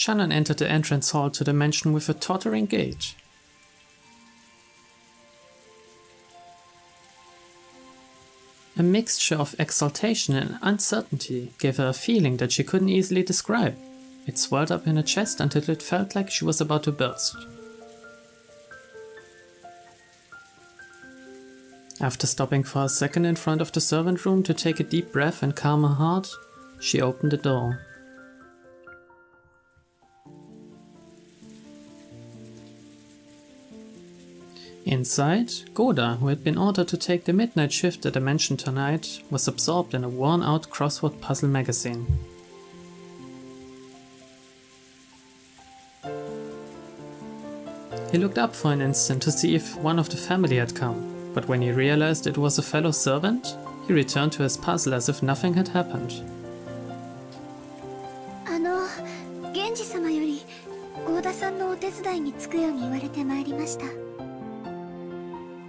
Shannon entered the entrance hall to the mansion with a tottering gait. A mixture of exultation and uncertainty gave her a feeling that she couldn't easily describe. It swelled up in her chest until it felt like she was about to burst. After stopping for a second in front of the servant room to take a deep breath and calm her heart, she opened the door. Inside, Goda, who had been ordered to take the midnight shift at the mansion tonight, was absorbed in a worn-out crossword puzzle magazine. He looked up for an instant to see if one of the family had come, but when he realized it was a fellow servant, he returned to his puzzle as if nothing had happened. 源氏様より郷田さんのお手伝いにつくように言われてまいりました。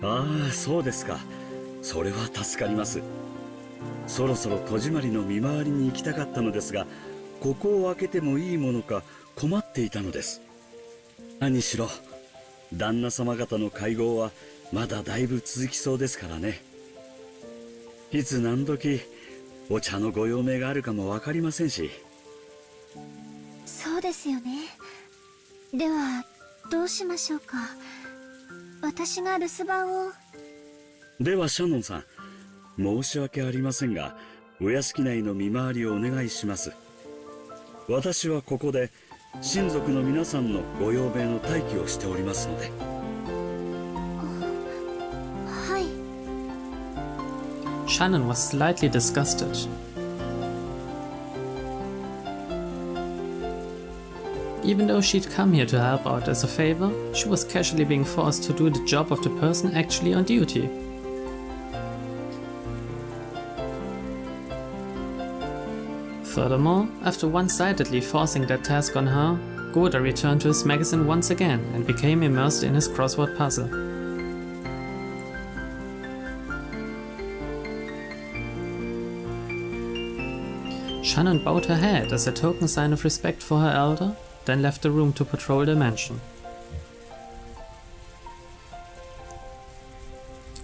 ああ、そうですか。それは助かります。そろそろ戸締まりの見回りに行きたかったのですが、ここを開けてもいいものか困っていたのです。何しろ旦那様方の会合はまだだいぶ続きそうですからね。いつ何時お茶のご用命があるかもわかりませんし。そうですよね。ではどうしましょうか。私が留守番を。ではシャノンさん、申し訳ありませんが、お屋敷内の見回りをお願いします。私はここで親族の皆さんのご用命の待機をしておりますので。はい。Shannon was slightly disgusted. Even though she'd come here to help out as a favor, she was casually being forced to do the job of the person actually on duty. Furthermore, after one-sidedly forcing that task on her, Goda returned to his magazine once again and became immersed in his crossword puzzle. Shannon bowed her head as a token sign of respect for her elder, then left the room to patrol the mansion.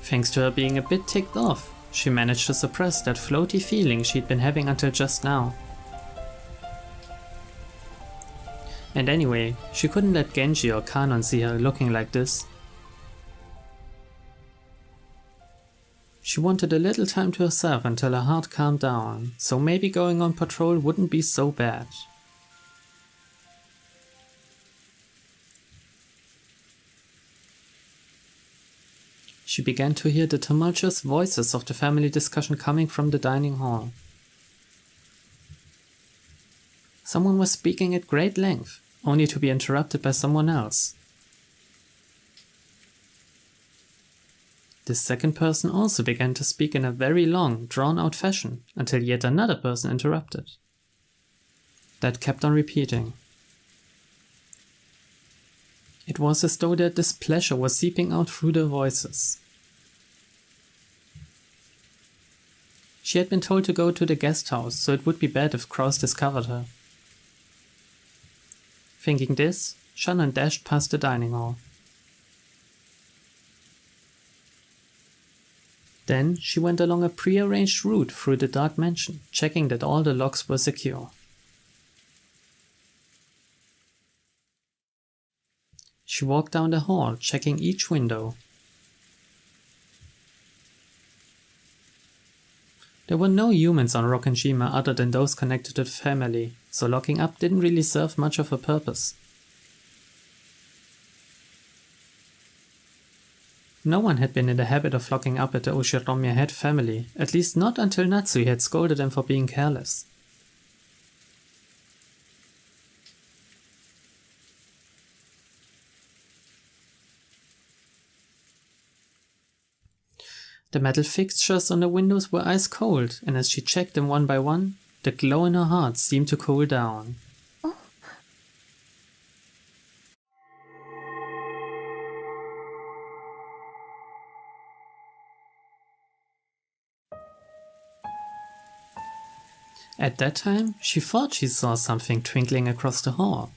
Thanks to her being a bit ticked off, she managed to suppress that floaty feeling she'd been having until just now. And anyway, she couldn't let Genji or Kanon see her looking like this. She wanted a little time to herself until her heart calmed down, so maybe going on patrol wouldn't be so bad. She began to hear the tumultuous voices of the family discussion coming from the dining hall. Someone was speaking at great length, only to be interrupted by someone else. This second person also began to speak in a very long, drawn-out fashion, until yet another person interrupted. That kept on repeating. It was as though their displeasure was seeping out through their voices. She had been told to go to the guest house, so it would be bad if Kraus discovered her. Thinking this, Shannon dashed past the dining hall. Then she went along a pre-arranged route through the dark mansion, checking that all the locks were secure. She walked down the hall, checking each window. There were no humans on Rokkenshima other than those connected to the family, so locking up didn't really serve much of a purpose. No one had been in the habit of locking up at the Oshiromiya head family, at least not until Natsui had scolded them for being careless. The metal fixtures on the windows were ice cold, and as she checked them one by one, the glow in her heart seemed to cool down. At that time, she thought she saw something twinkling across the hall.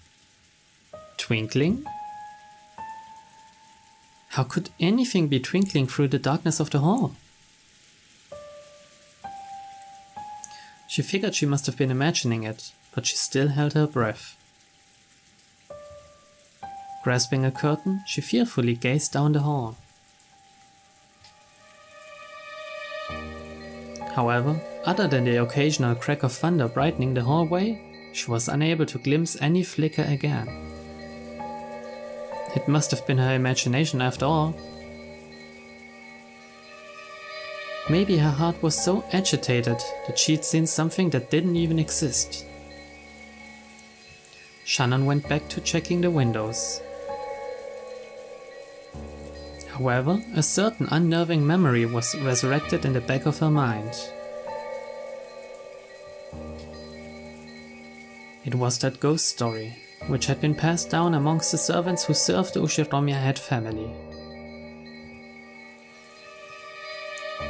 Twinkling? How could anything be twinkling through the darkness of the hall? She figured she must have been imagining it, but she still held her breath. Grasping a curtain, she fearfully gazed down the hall. However, other than the occasional crack of thunder brightening the hallway, she was unable to glimpse any flicker again. It must have been her imagination after all. Maybe her heart was so agitated that she'd seen something that didn't even exist. Shannon went back to checking the windows. However, a certain unnerving memory was resurrected in the back of her mind. It was that ghost story, which had been passed down amongst the servants who served the Ushiromiya head family.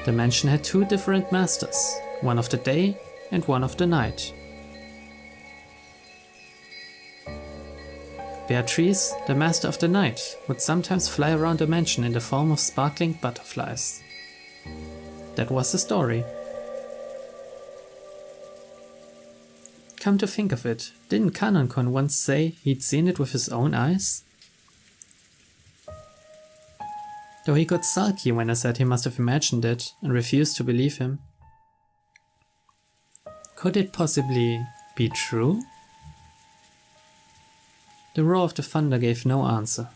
The mansion had two different masters, one of the day and one of the night. Beatrice, the master of the night, would sometimes fly around the mansion in the form of sparkling butterflies. That was the story. Come to think of it, didn't Kanon-kun once say he'd seen it with his own eyes? Though he got sulky when I said he must have imagined it and refused to believe him. Could it possibly be true? The roar of the thunder gave no answer.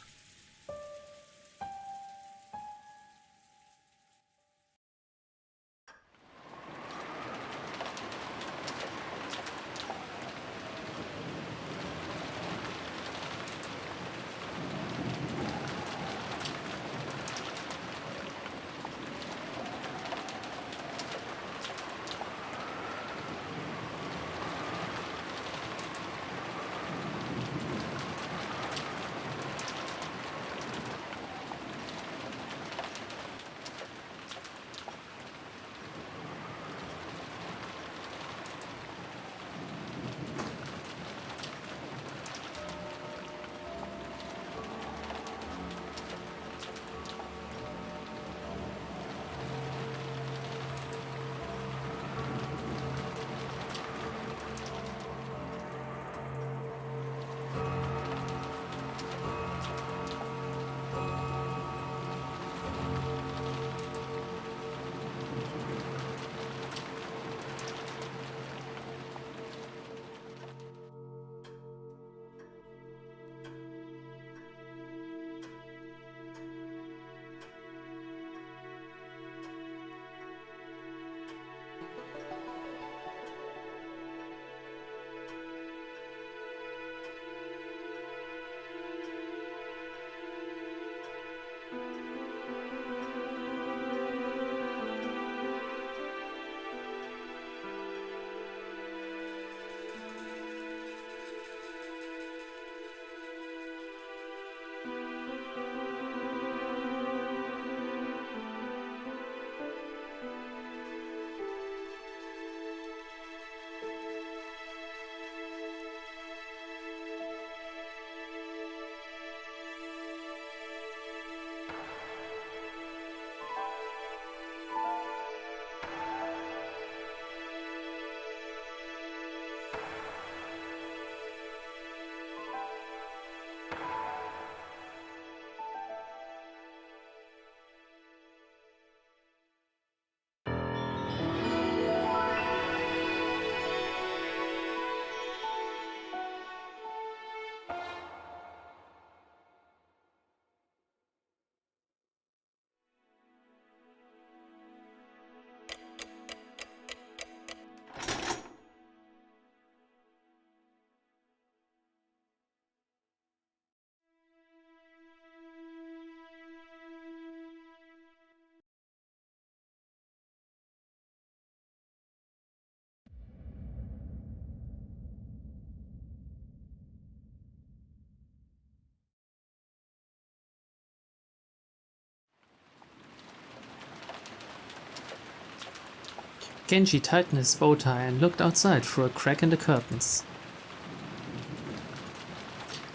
Genji tightened his bow tie and looked outside through a crack in the curtains.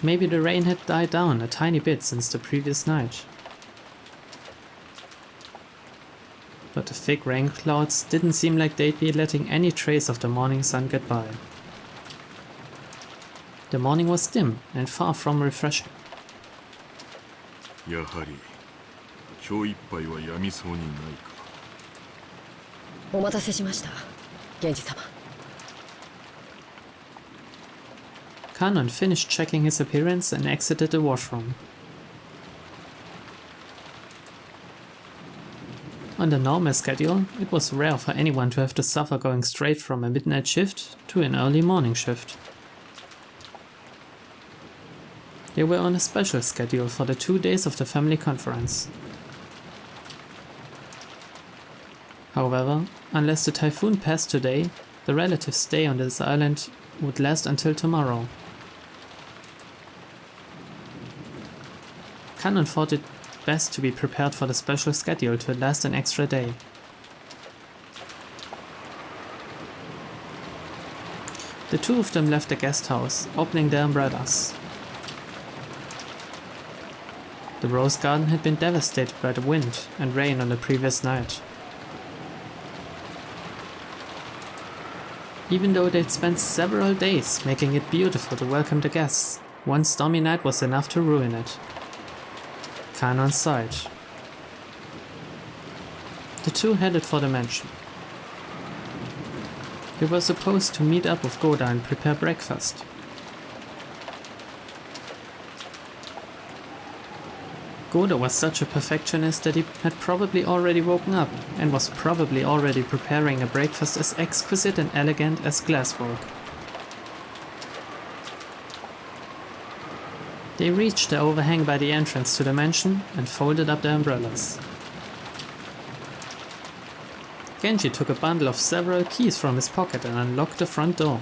Maybe the rain had died down a tiny bit since the previous night. But the thick rain clouds didn't seem like they'd be letting any trace of the morning sun get by. The morning was dim and far from refreshing. やはり今日いっぱいはやみそうにないか。お待たせしました、源氏様。Kanon finished checking his appearance and exited the washroom. On the normal schedule, it was rare for anyone to have to suffer going straight from a midnight shift to an early morning shift. They were on a special schedule for the 2 days of the family conference. However, unless the typhoon passed today, the relatives' stay on this island would last until tomorrow. Kanon thought it best to be prepared for the special schedule to last an extra day. The two of them left the guest house, opening their umbrellas. The rose garden had been devastated by the wind and rain on the previous night. Even though they'd spent several days making it beautiful to welcome the guests, one stormy night was enough to ruin it. Kanon sighed. The two headed for the mansion. They were supposed to meet up with Goda and prepare breakfast. Goda was such a perfectionist that he had probably already woken up and was probably already preparing a breakfast as exquisite and elegant as glasswork. They reached the overhang by the entrance to the mansion and folded up their umbrellas. Genji took a bundle of several keys from his pocket and unlocked the front door.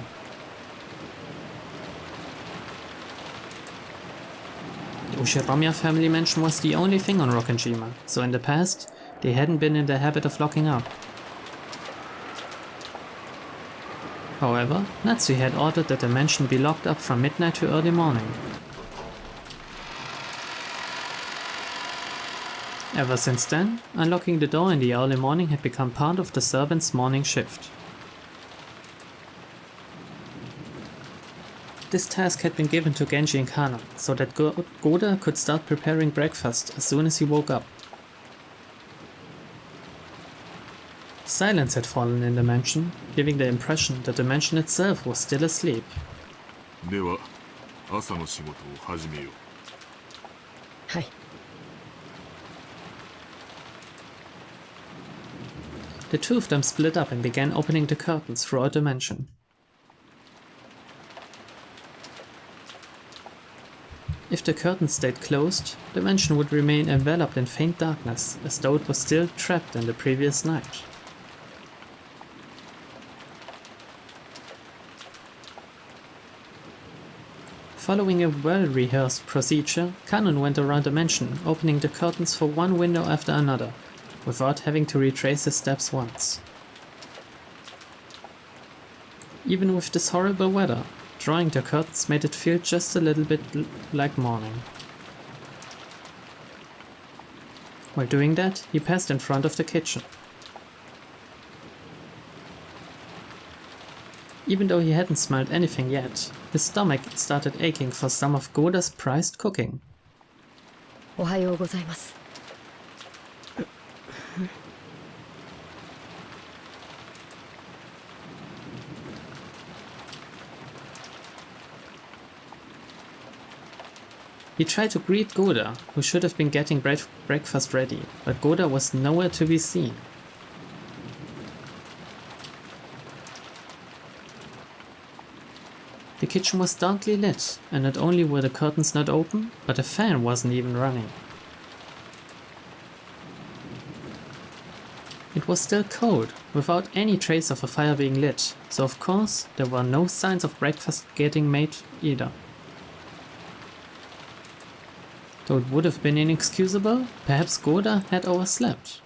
The Ushiromiya family mansion was the only thing on Rokkenjima, so in the past, they hadn't been in the habit of locking up. However, Natsui had ordered that the mansion be locked up from midnight to early morning. Ever since then, unlocking the door in the early morning had become part of the servants' morning shift. This task had been given to Genji and Kanon, so that Goda could start preparing breakfast as soon as he woke up. Silence had fallen in the mansion, giving the impression that the mansion itself was still asleep. では、朝の仕事を始めよう。はい。The two of them split up and began opening the curtains throughout the mansion. If the curtains stayed closed, the mansion would remain enveloped in faint darkness, as though it was still trapped in the previous night. Following a well-rehearsed procedure, Kanon went around the mansion, opening the curtains for one window after another, without having to retrace his steps once. Even with this horrible weather, drawing the curtains made it feel just a little bit like morning. While doing that, he passed in front of the kitchen. Even though he hadn't smelled anything yet, his stomach started aching for some of Goda's prized cooking. おはようございます。He tried to greet Goda, who should have been getting breakfast ready, but Goda was nowhere to be seen. The kitchen was darkly lit, and not only were the curtains not open, but a fan wasn't even running. It was still cold, without any trace of a fire being lit, so of course there were no signs of breakfast getting made either. Though it would have been inexcusable, perhaps Goda had overslept.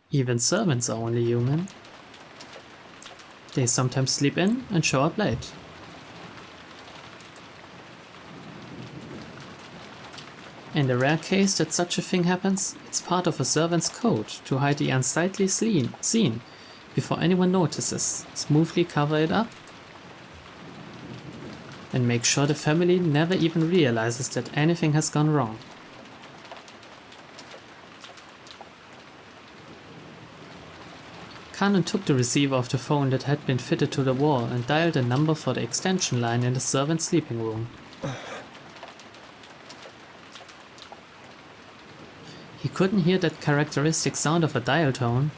Even servants are only human. They sometimes sleep in and show up late. In the rare case that such a thing happens, it's part of a servant's code to hide the unsightly scene before anyone notices, smoothly cover it up, and make sure the family never even realizes that anything has gone wrong. Kanon took the receiver of the phone that had been fitted to the wall and dialed a number for the extension line in the servant's sleeping room. He couldn't hear that characteristic sound of a dial tone.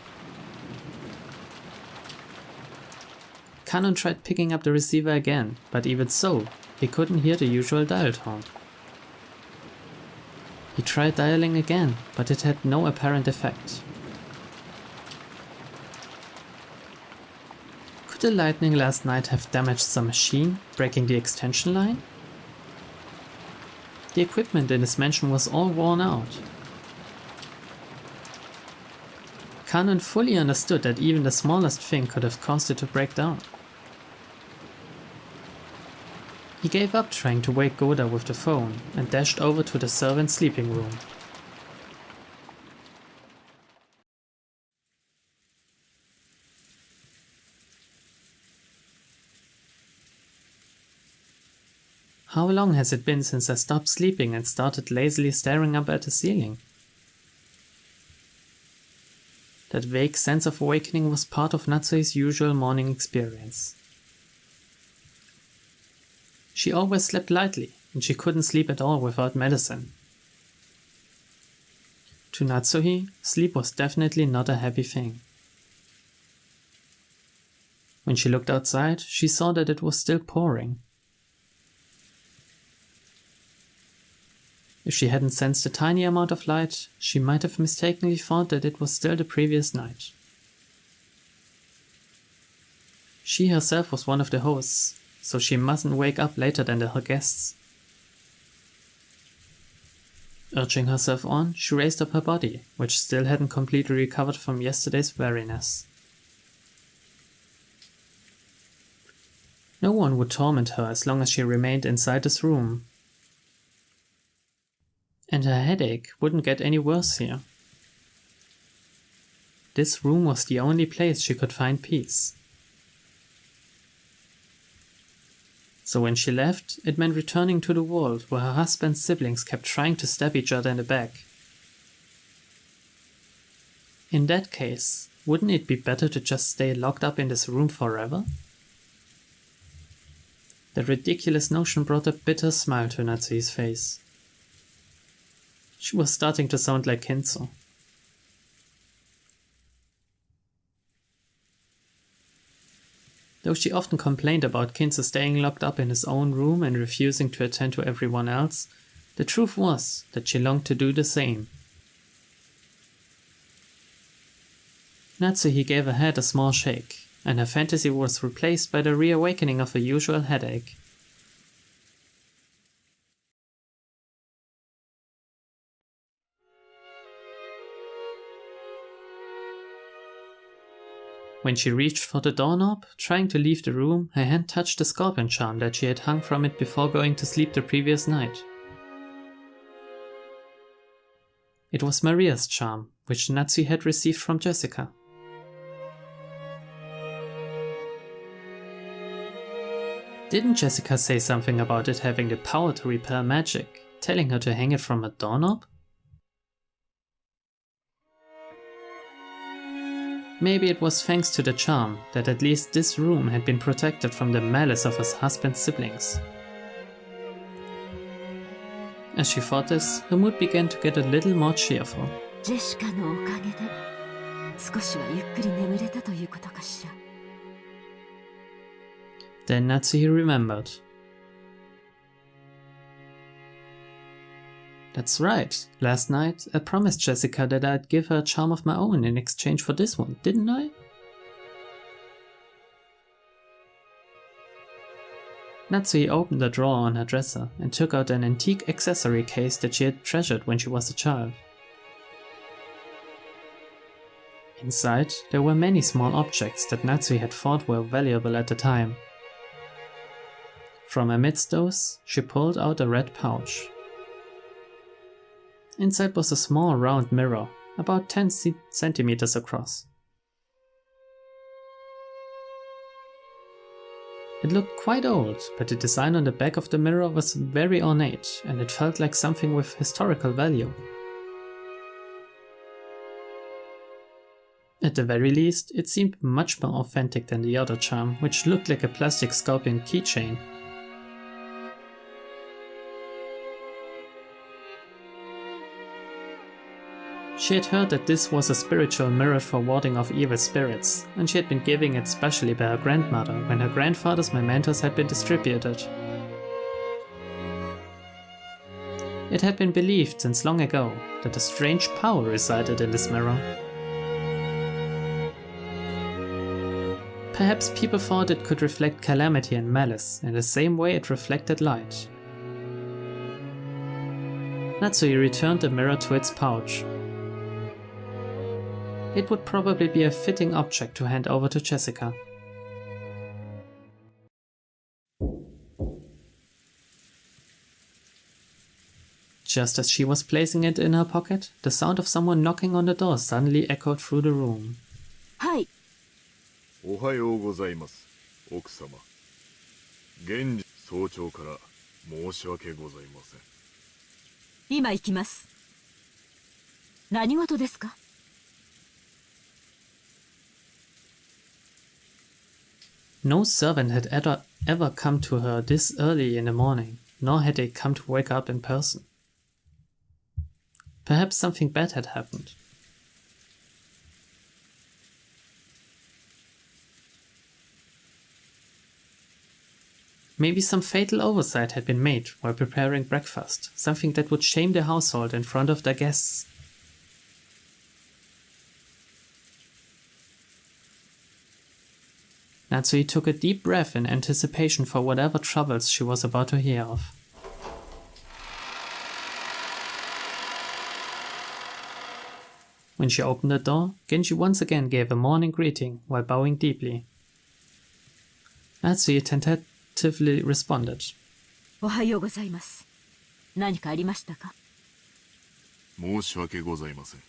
Kanon tried picking up the receiver again, but even so, he couldn't hear the usual dial tone. He tried dialing again, but it had no apparent effect. Could the lightning last night have damaged some machine, breaking the extension line? The equipment in his mansion was all worn out. Kanon fully understood that even the smallest thing could have caused it to break down. He gave up trying to wake Goda with the phone and dashed over to the servant's sleeping room. How long has it been since I stopped sleeping and started lazily staring up at the ceiling? That vague sense of awakening was part of Natsuhi's usual morning experience. She always slept lightly, and she couldn't sleep at all without medicine. To Natsuhi, sleep was definitely not a happy thing. When she looked outside, she saw that it was still pouring. If she hadn't sensed a tiny amount of light, she might have mistakenly thought that it was still the previous night. She herself was one of the hosts, so she mustn't wake up later than her guests. Urging herself on, she raised up her body, which still hadn't completely recovered from yesterday's weariness. No one would torment her as long as she remained inside this room. And her headache wouldn't get any worse here. This room was the only place she could find peace. So when she left, it meant returning to the world where her husband's siblings kept trying to stab each other in the back. In that case, wouldn't it be better to just stay locked up in this room forever? That ridiculous notion brought a bitter smile to Natsuhi's face. She was starting to sound like Kinzo. Though she often complained about Kinzo staying locked up in his own room and refusing to attend to everyone else, the truth was that she longed to do the same. Natsuhi gave her head a small shake, and her fantasy was replaced by the reawakening of her usual headache. When she reached for the doorknob, trying to leave the room, her hand touched the scorpion charm that she had hung from it before going to sleep the previous night. It was Maria's charm, which Natsuhi had received from Jessica. Didn't Jessica say something about it having the power to repel magic, telling her to hang it from a doorknob? Maybe it was thanks to the charm that at least this room had been protected from the malice of his husband's siblings. As she thought this, her mood began to get a little more cheerful. Then Natsuhi remembered. That's right, last night I promised Jessica that I'd give her a charm of my own in exchange for this one, didn't I? Natsuhi opened a drawer on her dresser and took out an antique accessory case that she had treasured when she was a child. Inside, there were many small objects that Natsui had thought were valuable at the time. From amidst those, she pulled out a red pouch. Inside was a small round mirror, about 10 centimeters across. It looked quite old, but the design on the back of the mirror was very ornate, and it felt like something with historical value. At the very least, it seemed much more authentic than the other charm, which looked like a plastic scorpion keychain. She had heard that this was a spiritual mirror for warding off evil spirits, and she had been given it specially by her grandmother when her grandfather's mementos had been distributed. It had been believed since long ago that a strange power resided in this mirror. Perhaps people thought it could reflect calamity and malice in the same way it reflected light. Natsui returned the mirror to its pouch. It would probably be a fitting object to hand over to Jessica. Just as she was placing it in her pocket, the sound of someone knocking on the door suddenly echoed through the room. Hi. おはようございます、奥様。現時早朝から申し訳ございません。今行きます。何事ですか? No servant had ever come to her this early in the morning, nor had they come to wake up in person. Perhaps something bad had happened. Maybe some fatal oversight had been made while preparing breakfast, something that would shame the household in front of their guests. Natsui took a deep breath in anticipation for whatever troubles she was about to hear of. When she opened the door, Genji once again gave a morning greeting while bowing deeply. Natsui tentatively responded. おはようございます。何かありましたか? 申し訳ございません。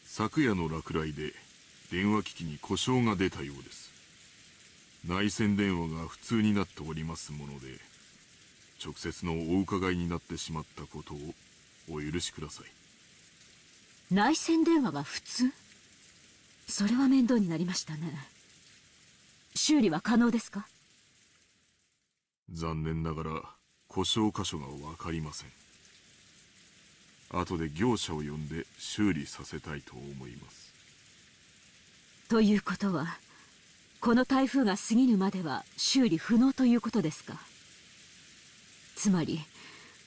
昨夜の落雷で電話機器に故障が出たようです。内線電話が不通になっておりますもので、直接のお伺いになってしまったことをお許しください。内線電話が不通? それは面倒になりましたね。修理は可能ですか? 残念ながら故障箇所がわかりません。後で業者を呼んで修理させたいと思います。ということは、この台風が過ぎるまでは修理不能ということですか。つまり、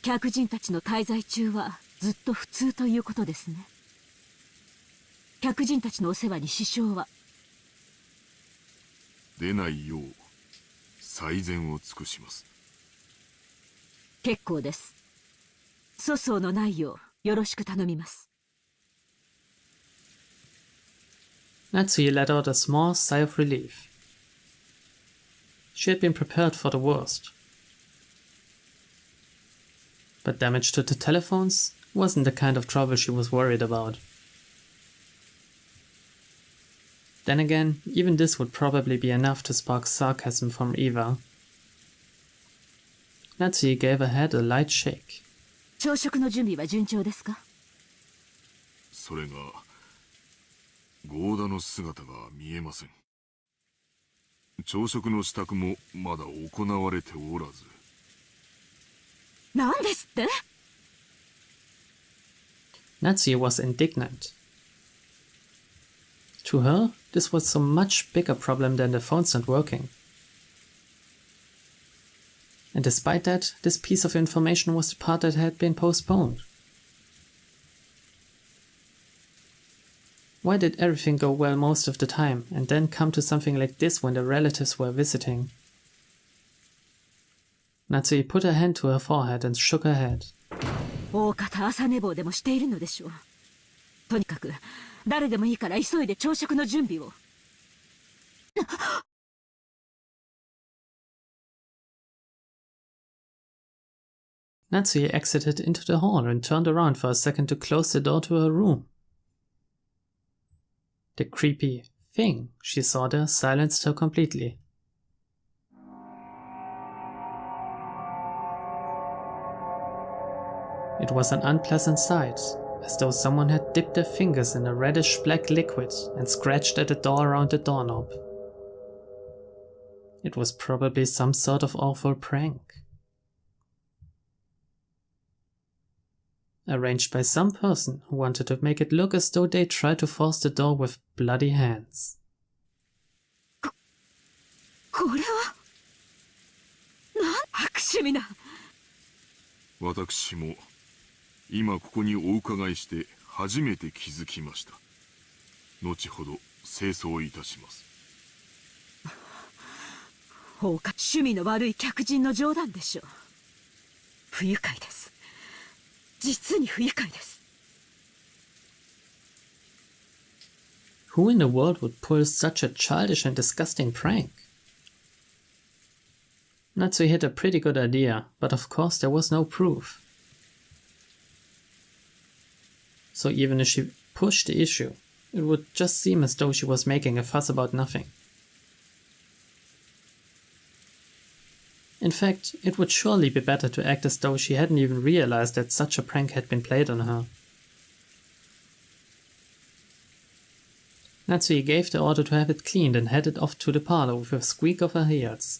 客人たちの滞在中はずっと普通ということですね。客人たちのお世話に支障は出ないよう最善を尽くします。結構です。粗相のないようよろしく頼みます。Natsui let out a small sigh of relief. She had been prepared for the worst. But damage to the telephones wasn't the kind of trouble she was worried about. Then again, even this would probably be enough to spark sarcasm from Eva. Natsui gave her head a light shake. 朝食の準備は順調ですか? それがゴーダの姿が見えません。朝食の支度もまだ行われておらず。何ですって? Natsui was indignant. To her, this was a much bigger problem than the phones not working. And despite that, this piece of information was the part that had been postponed. Why did everything go well most of the time, and then come to something like this when the relatives were visiting? Natsui put her hand to her forehead and shook her head. 大方朝寝坊でもしているのでしょう。とにかく誰でもいいから急いで朝食の準備を。Natsuye exited into the hall and turned around for a second to close the door to her room. The creepy thing she saw there silenced her completely. It was an unpleasant sight, as though someone had dipped their fingers in a reddish-black liquid and scratched at the door around the doorknob. It was probably some sort of awful prank. Arranged by some person who wanted to make it look as though they tried to force the door with bloody hands. これは悪趣味な。私も今ここにお伺いして初めて気づきました。後ほど清掃いたします。放火趣味の悪い客人の冗談でしょう。不愉快です。実に不愉快です。Who in the world would pull such a childish and disgusting prank? Natsuye had a pretty good idea, but of course there was no proof. So even if she pushed the issue, it would just seem as though she was making a fuss about nothing. In fact, it would surely be better to act as though she hadn't even realized that such a prank had been played on her. Natsuye gave the order to have it cleaned and headed off to the parlor with a squeak of her heels.